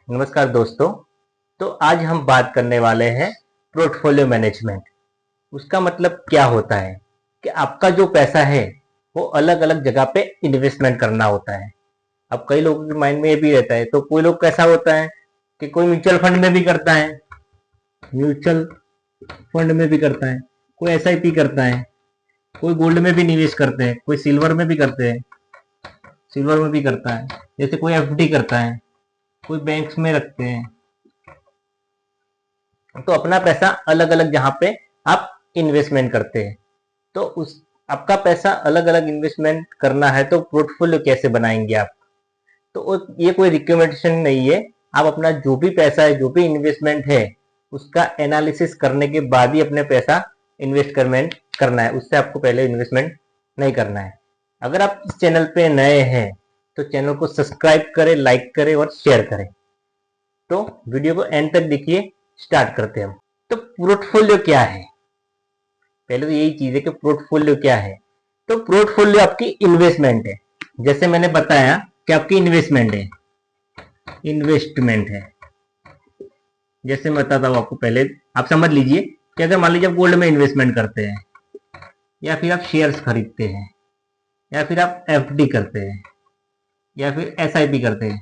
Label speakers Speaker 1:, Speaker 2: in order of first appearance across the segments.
Speaker 1: नमस्कार दोस्तों। तो आज हम बात करने वाले हैं पोर्टफोलियो मैनेजमेंट। उसका मतलब क्या होता है कि आपका जो पैसा है वो अलग अलग जगह पे इन्वेस्टमेंट करना होता है। अब कई लोगों के माइंड में ये भी रहता है, तो कोई लोग कैसा होता है कि कोई म्यूचुअल फंड में भी करता है, म्यूचुअल फंड में भी करता है, कोई एसआईपी करता है, कोई गोल्ड में भी निवेश करते हैं, कोई सिल्वर में भी करते हैं, सिल्वर में भी करता है, जैसे कोई एफडी करता है, कोई बैंक्स में रखते हैं। तो अपना पैसा अलग अलग जहां पे आप इन्वेस्टमेंट करते हैं, तो उस आपका पैसा अलग अलग इन्वेस्टमेंट करना है तो पोर्टफोलियो कैसे बनाएंगे आप? तो ये कोई रिकमेंडेशन नहीं है। आप अपना जो भी पैसा है, जो भी इन्वेस्टमेंट है, उसका एनालिसिस करने के बाद ही अपने पैसा इन्वेस्टमेंट करना है। उससे आपको पहले इन्वेस्टमेंट नहीं करना है। अगर आप इस चैनल पे नए हैं तो चैनल को सब्सक्राइब करें, लाइक करें और शेयर करें। तो वीडियो को एंड तक देखिए। स्टार्ट करते हैं हम। तो पोर्टफोलियो क्या है? पहले तो यही चीज है कि पोर्टफोलियो क्या है। तो पोर्टफोलियो आपकी इन्वेस्टमेंट है। जैसे मैंने बताया कि आपकी इन्वेस्टमेंट है, इन्वेस्टमेंट है। जैसे मैं बताता हूं आपको, पहले आप समझ लीजिए कि अगर मान लीजिए आप गोल्ड में इन्वेस्टमेंट करते हैं, या फिर आप शेयर्स खरीदते हैं, या फिर आप एफडी करते हैं, या फिर एसआईपी करते हैं,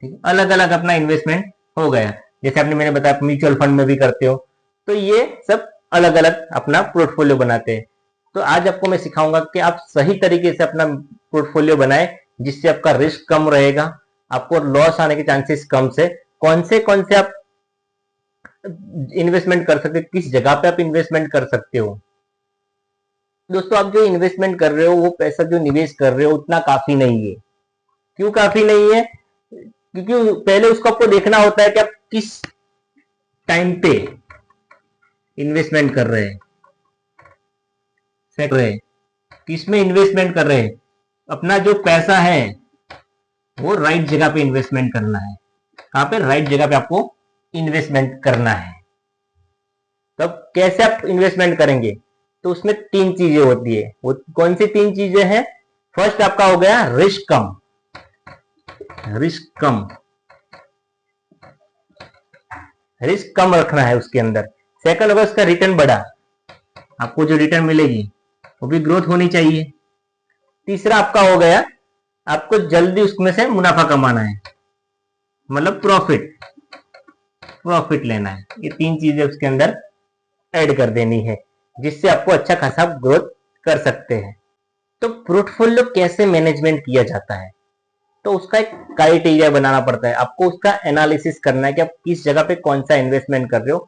Speaker 1: ठीक है, अलग अलग अपना इन्वेस्टमेंट हो गया। जैसे आपने मैंने बताया म्यूचुअल फंड में भी करते हो, तो ये सब अलग अलग अपना पोर्टफोलियो बनाते हैं। तो आज आपको मैं सिखाऊंगा कि आप सही तरीके से अपना पोर्टफोलियो बनाए, जिससे आपका रिस्क कम रहेगा, आपको लॉस आने के चांसेस कम से कौन से आप इन्वेस्टमेंट कर सकते हो, किस जगह पे आप इन्वेस्टमेंट कर सकते हो। दोस्तों, आप जो इन्वेस्टमेंट कर रहे हो, वो पैसा जो निवेश कर रहे हो उतना काफी नहीं है। क्यों काफी नहीं है? क्योंकि पहले उसको आपको देखना होता है कि आप किस टाइम पे इन्वेस्टमेंट कर रहे हैं, किस में इन्वेस्टमेंट कर रहे हैं। अपना जो पैसा है वो राइट जगह पे इन्वेस्टमेंट करना है। कहां पे? राइट जगह पे आपको इन्वेस्टमेंट करना है। तब कैसे आप इन्वेस्टमेंट करेंगे? तो उसमें तीन चीजें होती है। वो कौन सी तीन चीजें हैं? फर्स्ट आपका हो गया रिस्क कम, रिस्क कम, रिस्क कम रखना है उसके अंदर। सेकंड होगा उसका रिटर्न बड़ा, आपको जो रिटर्न मिलेगी वो भी ग्रोथ होनी चाहिए। तीसरा आपका हो गया आपको जल्दी उसमें से मुनाफा कमाना है, मतलब प्रॉफिट, प्रॉफिट लेना है। ये तीन चीजें उसके अंदर ऐड कर देनी है, जिससे आपको अच्छा खासा ग्रोथ कर सकते हैं। तो पोर्टफोलियो कैसे मैनेजमेंट किया जाता है? तो उसका एक क्राइटेरिया बनाना पड़ता है। आपको उसका एनालिसिस करना है कि आप किस जगह पे कौन सा इन्वेस्टमेंट कर रहे हो।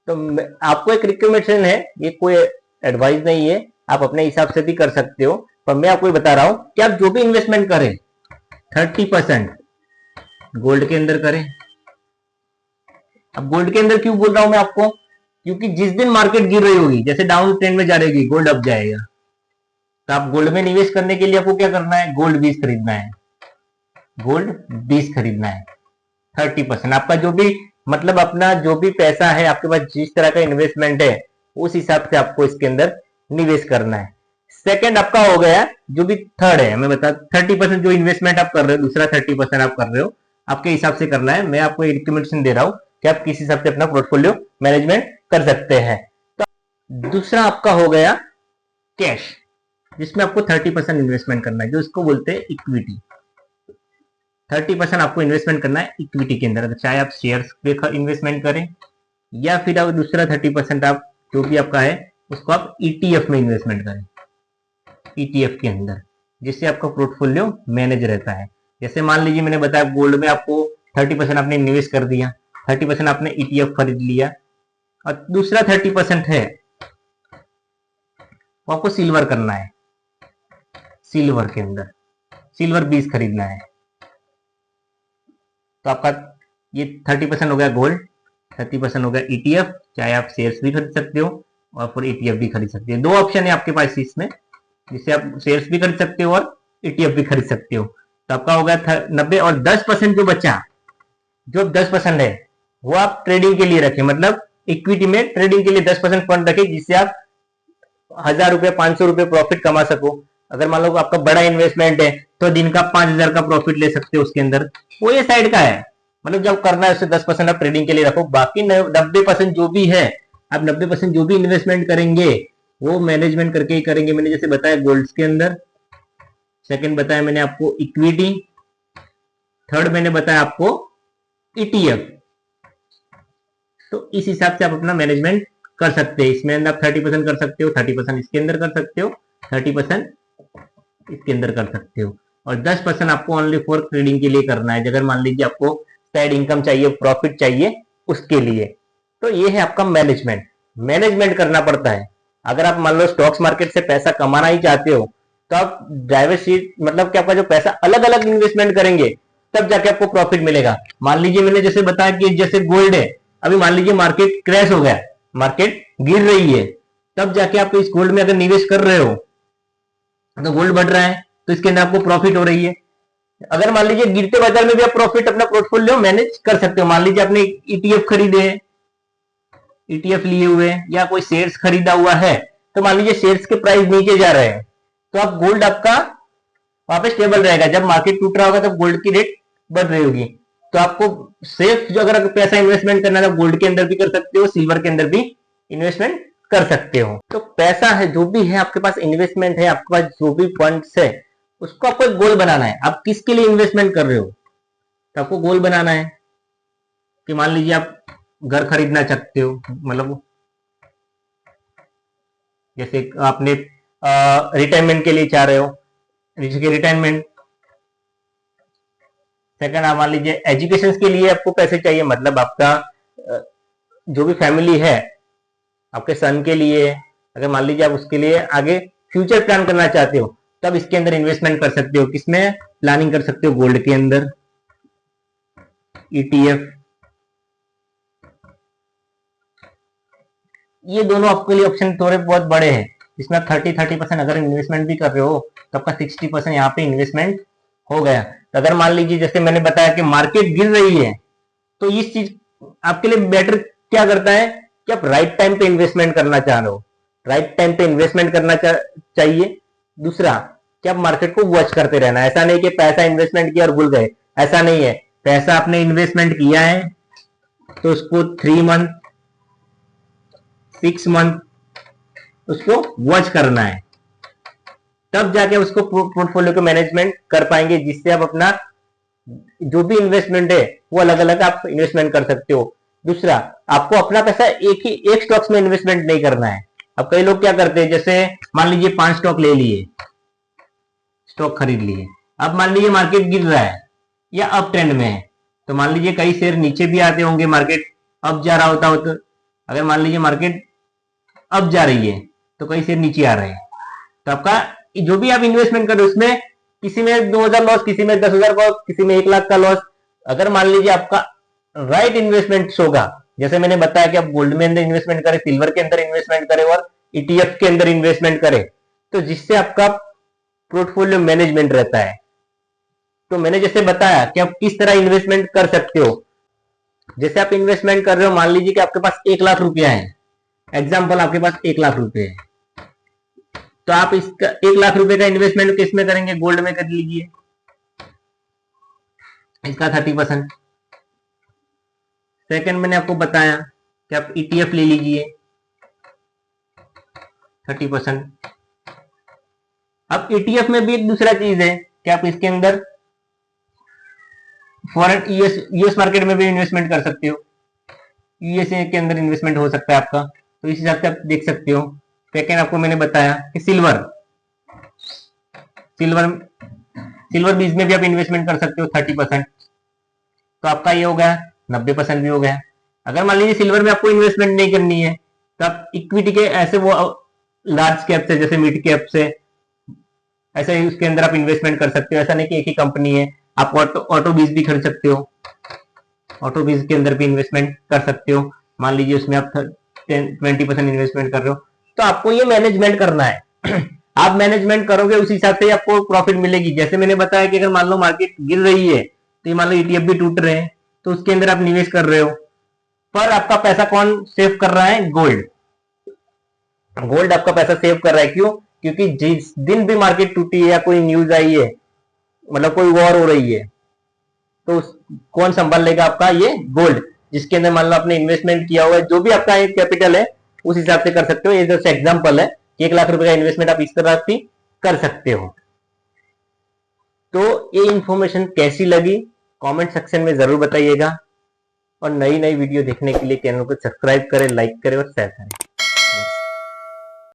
Speaker 1: तो आपको एक रिकमेंडेशन है, ये कोई एडवाइस नहीं है, आप अपने हिसाब से भी कर सकते हो, पर मैं आपको बता रहा हूं कि आप जो भी इन्वेस्टमेंट करें 30% गोल्ड के अंदर करें। अब गोल्ड के अंदर क्यों बोल रहा हूं मैं आपको? क्योंकि जिस दिन मार्केट गिर रही होगी, जैसे डाउन ट्रेंड में जा रही होगी, गोल्ड अप जाएगा। तो आप गोल्ड में निवेश करने के लिए आपको क्या करना है? गोल्ड 20 खरीदना है, गोल्ड 20 खरीदना है। 30% आपका जो भी, मतलब अपना जो भी पैसा है आपके पास, जिस तरह का इन्वेस्टमेंट है उस हिसाब से आपको इसके अंदर निवेश करना है। सेकंड आपका हो गया, जो भी थर्ड है, मैं बता 30% जो इन्वेस्टमेंट आप कर रहे हो, दूसरा 30% आप कर रहे हो, आपके हिसाब से करना है। मैं आपको रिकमेंडेशन दे रहा हूं कि आप किस हिसाब से अपना पोर्टफोलियो मैनेजमेंट कर सकते हैं। तो दूसरा आपका हो गया कैश, जिसमें आपको 30% इन्वेस्टमेंट करना है, जो इसको बोलते हैं इक्विटी। 30% आपको इन्वेस्टमेंट करना है इक्विटी के अंदर, चाहे आप शेयर्स पे इन्वेस्टमेंट करें, या फिर आप दूसरा 30% आप जो भी आपका है उसको आप ईटीएफ में इन्वेस्टमेंट करें, ईटीएफ के अंदर, जिससे आपका पोर्टफोलियो मैनेज रहता है। जैसे मान लीजिए मैंने बताया गोल्ड में आपको 30% आपने निवेश कर दिया, 30% आपने ईटीएफ खरीद लिया, और दूसरा 30% है वो आपको सिल्वर करना है। सिल्वर के अंदर सिल्वर 20 खरीदना है। तो आपका ये 30% हो गया गोल्ड, 30% हो गया ईटीएफ, चाहे आप शेयर्स भी खरीद सकते हो और फिर ईटीएफ भी खरीद सकते हो। दो ऑप्शन है आपके पास इसमें, जिससे आप शेयर्स भी खरीद सकते हो और ईटीएफ भी खरीद सकते हो। तो आपका हो गया 90, और 10% जो बचा, जो 10% है वो आप ट्रेडिंग के लिए रखें, मतलब इक्विटी में ट्रेडिंग के लिए 10% फंड रखें, जिससे आप 1000 रुपये 500 रुपये प्रॉफिट कमा सको। अगर मान लो आपका बड़ा इन्वेस्टमेंट है तो दिन का 5000 का प्रॉफिट ले सकते हो उसके अंदर, वो ये साइड का है। मतलब जब करना है उससे 10% आप ट्रेडिंग के लिए रखो, बाकी 90% जो भी है, आप 90% जो भी इन्वेस्टमेंट करेंगे वो मैनेजमेंट करके ही करेंगे। मैंने जैसे बताया गोल्ड्स के अंदर, सेकंड बताया मैंने आपको इक्विटी, थर्ड मैंने बताया आपको ईटीएफ। तो इस हिसाब से आप अपना मैनेजमेंट कर सकते हैं। इसमें आप 30% कर सकते हो, 30% इसके अंदर कर सकते हो, 30% इसके अंदर कर सकते हो, और 10% आपको ओनली फॉर ट्रेडिंग के लिए करना है। अगर मान लीजिए आपको साइड इनकम चाहिए, प्रॉफिट चाहिए, उसके लिए। तो ये है आपका मैनेजमेंट। मैनेजमेंट करना पड़ता है। अगर आप मान लो स्टॉक्स मार्केट से पैसा कमाना ही चाहते हो तो आप ड्राइवर सीट, मतलब कि आपका जो पैसा अलग अलग इन्वेस्टमेंट करेंगे तब जाके आपको प्रॉफिट मिलेगा। मान लीजिए मैंने जैसे बताया कि जैसे गोल्ड है, अभी मान लीजिए मार्केट क्रैश हो गया, मार्केट गिर रही है, तब जाके आप इस गोल्ड में अगर निवेश कर रहे हो तो गोल्ड बढ़ रहा है तो इसके अंदर आपको प्रॉफिट हो रही है। अगर मान लीजिए गिरते बाजार में भी आप प्रॉफिट अपना पोर्टफोलियो मैनेज कर सकते हो। मान लीजिए आपने ईटीएफ खरीदे, ईटीएफ लिए हुए या कोई शेयर्स खरीदा हुआ है, तो मान लीजिए शेयर्स के प्राइस नीचे जा रहे हैं तो आप गोल्ड आपका वहां पे स्टेबल रहेगा। जब मार्केट टूट रहा होगा तब गोल्ड की रेट बढ़ रही होगी। तो आपको सेफ जो अगर पैसा इन्वेस्टमेंट करना है तो गोल्ड के अंदर भी कर सकते हो, सिल्वर के अंदर भी इन्वेस्टमेंट कर सकते हो। तो पैसा है जो भी है आपके पास, इन्वेस्टमेंट है आपके पास, जो भी फंड्स है, उसको आपको एक गोल बनाना है। आप किसके लिए इन्वेस्टमेंट कर रहे हो, तो आपको गोल बनाना है कि मान लीजिए आप घर खरीदना चाहते हो, मतलब जैसे आपने रिटायरमेंट के लिए चाह रहे हो, रिटायरमेंट। सेकंड, आप मान लीजिए एजुकेशन के लिए आपको पैसे चाहिए, मतलब आपका जो भी फैमिली है, आपके सन के लिए, अगर मान लीजिए आप उसके लिए आगे फ्यूचर प्लान करना चाहते हो तब इसके अंदर इन्वेस्टमेंट कर सकते हो। किसमें प्लानिंग कर सकते हो, गोल्ड के अंदर, ईटीएफ। ये दोनों आपके लिए ऑप्शन थोड़े बहुत बड़े हैं, जिसमें आप 30% अगर इन्वेस्टमेंट भी कर रहे हो तो आपका 60% यहाँ पे इन्वेस्टमेंट हो गया। तो अगर मान लीजिए जैसे मैंने बताया कि मार्केट गिर रही है, तो इस चीज आपके लिए बेटर क्या करता है कि आप राइट टाइम पे इन्वेस्टमेंट करना चाह रहे हो, राइट टाइम पे इन्वेस्टमेंट करना चाहिए। दूसरा कि आप मार्केट को वॉच करते रहना। ऐसा नहीं कि पैसा इन्वेस्टमेंट किया और भूल गए, ऐसा नहीं है। पैसा आपने इन्वेस्टमेंट किया है तो उसको 3 मंथ 6 मंथ उसको वॉच करना है, तब जाके उसको पोर्टफोलियो को मैनेजमेंट कर पाएंगे, जिससे आप अपना जो भी इन्वेस्टमेंट है वो अलग अलग आप इन्वेस्टमेंट कर सकते हो। दूसरा, आपको अपना पैसा एक स्टॉक्स में इन्वेस्टमेंट नहीं करना है। अब कई लोग क्या करते हैं, जैसे मान लीजिए 5 स्टॉक ले लिए, स्टॉक खरीद लिए, अब मान लीजिए मार्केट गिर रहा है या अप ट्रेंड में है, तो मान लीजिए कई शेयर नीचे भी आते होंगे, मार्केट अप जा रहा होता हो, तो अगर मान लीजिए मार्केट अप जा रही है तो कई शेयर नीचे आ रहे हैं, तो आपका जो भी आप इन्वेस्टमेंट कर रहे हो उसमें किसी में 2000 लॉस, किसी में 10,000 का, किसी में 1 लाख का लॉस। अगर मान लीजिए आपका राइट इन्वेस्टमेंट होगा, जैसे मैंने बताया कि आप गोल्ड में अंदर इन्वेस्टमेंट करें, सिल्वर के अंदर इन्वेस्टमेंट करें और ईटीएफ के अंदर इन्वेस्टमेंट करें, तो जिससे आपका पोर्टफोलियो मैनेजमेंट रहता है। तो मैंने जैसे बताया कि आप किस तरह इन्वेस्टमेंट कर सकते हो। जैसे आप इन्वेस्टमेंट कर रहे हो, मान लीजिए कि आपके पास 1 लाख रुपया है, एग्जाम्पल आपके पास 1 लाख रुपए है, तो आप इसका 1 लाख रुपए का इन्वेस्टमेंट किस में करेंगे, गोल्ड में कर लीजिए, इसका 30%। सेकंड, मैंने आपको बताया कि आप ईटीएफ ले लीजिए 30%। अब ईटीएफ में भी एक दूसरा चीज है कि आप इसके अंदर फॉरेन यूएस मार्केट में भी इन्वेस्टमेंट कर सकते हो, यूएसए के अंदर इन्वेस्टमेंट हो सकता है आपका, तो इस हिसाब से आप देख सकते हो। सेकेंड, आपको मैंने बताया कि सिल्वर बीज में भी आप इन्वेस्टमेंट कर सकते हो 30%, तो आपका ये हो गया, 90% भी हो गया। अगर मान लीजिए सिल्वर में आपको इन्वेस्टमेंट नहीं करनी है तो आप इक्विटी के ऐसे वो लार्ज कैप से, जैसे मिड कैप से, ऐसे ही उसके अंदर आप इन्वेस्टमेंट कर सकते हो। ऐसा नहीं कि एक ही कंपनी है, आप ऑटो बीज भी खरीद सकते हो, ऑटो बीज के अंदर भी इन्वेस्टमेंट कर सकते हो। मान लीजिए उसमें आप 20% इन्वेस्टमेंट कर रहे हो, तो आपको ये मैनेजमेंट करना है। आप मैनेजमेंट करोगे उस हिसाब से आपको प्रॉफिट मिलेगी। जैसे मैंने बताया कि अगर मान लो मार्केट गिर रही है तो ये मान लो ईटीएफ भी टूट रहे हैं, तो उसके अंदर आप निवेश कर रहे हो, पर आपका पैसा कौन सेव कर रहा है, गोल्ड। गोल्ड आपका पैसा सेव कर रहा है, क्यों? क्योंकि जिस दिन भी मार्केट टूटी है या कोई न्यूज आई है, मतलब कोई वॉर हो रही है, तो कौन संभाल लेगा आपका ये गोल्ड, जिसके अंदर मान लो आपने इन्वेस्टमेंट किया हुआ है, जो भी आपका एक कैपिटल है उस हिसाब से कर सकते हो। ये जैसे एग्जांपल है, 1 लाख रुपए का इन्वेस्टमेंट आप इस तरह भी कर सकते हो। तो ये इंफॉर्मेशन कैसी लगी कमेंट सेक्शन में जरूर बताइएगा, और नई नई वीडियो देखने के लिए चैनल को सब्सक्राइब करें, लाइक करें और शेयर करें।